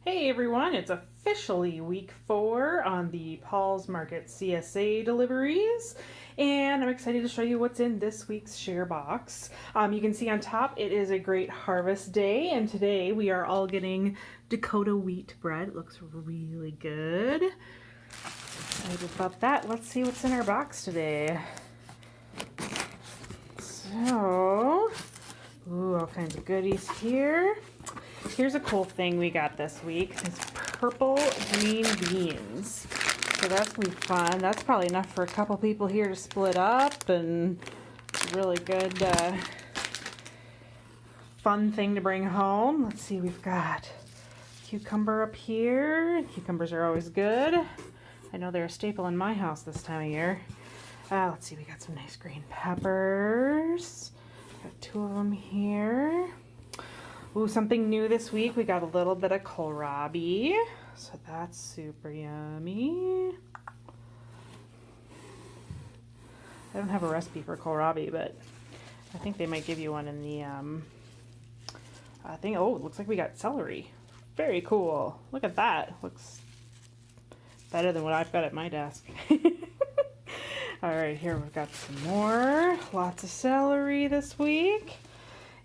Hey everyone, it's officially week 4 on the Pahl's Market CSA deliveries, and I'm excited to show you what's in this week's share box. You can see on top it is a great harvest day, and today we are all getting Dakota wheat bread. It looks really good. Excited about that. Let's see what's in our box today. So, all kinds of goodies here. Here's a cool thing we got this week. It's purple green beans. So that's gonna be fun. That's probably enough for a couple people here to split up, and really good fun thing to bring home. Let's see, we've got cucumber up here. Cucumbers are always good. I know they're a staple in my house this time of year. Let's see, we got some nice green peppers. Got 2 of them here. Ooh, something new this week. We got a little bit of kohlrabi, so that's super yummy. I don't have a recipe for kohlrabi, but I think they might give you one in the thing. Oh, it looks like we got celery. Very cool. Look at that. Looks better than what I've got at my desk. All right, here we've got some more. Lots of celery this week.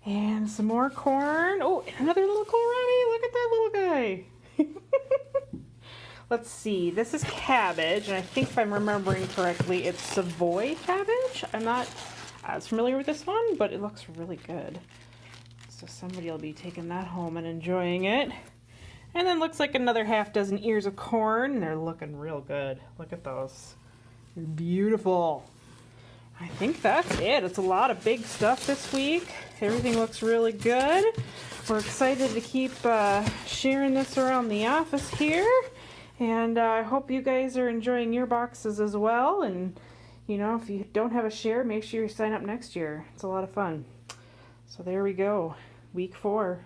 And some more corn. Oh, another little kohlrabi. Look at that little guy. Let's see. This is cabbage, and I think if I'm remembering correctly, it's Savoy cabbage. I'm not as familiar with this one, but it looks really good. So somebody will be taking that home and enjoying it. And then looks like another half dozen ears of corn. They're looking real good. Look at those. They're beautiful. I think that's it. It's a lot of big stuff this week. Everything looks really good. We're excited to keep sharing this around the office here. And I hope you guys are enjoying your boxes as well. And, you know, if you don't have a share, make sure you sign up next year. It's a lot of fun. So there we go. Week 4.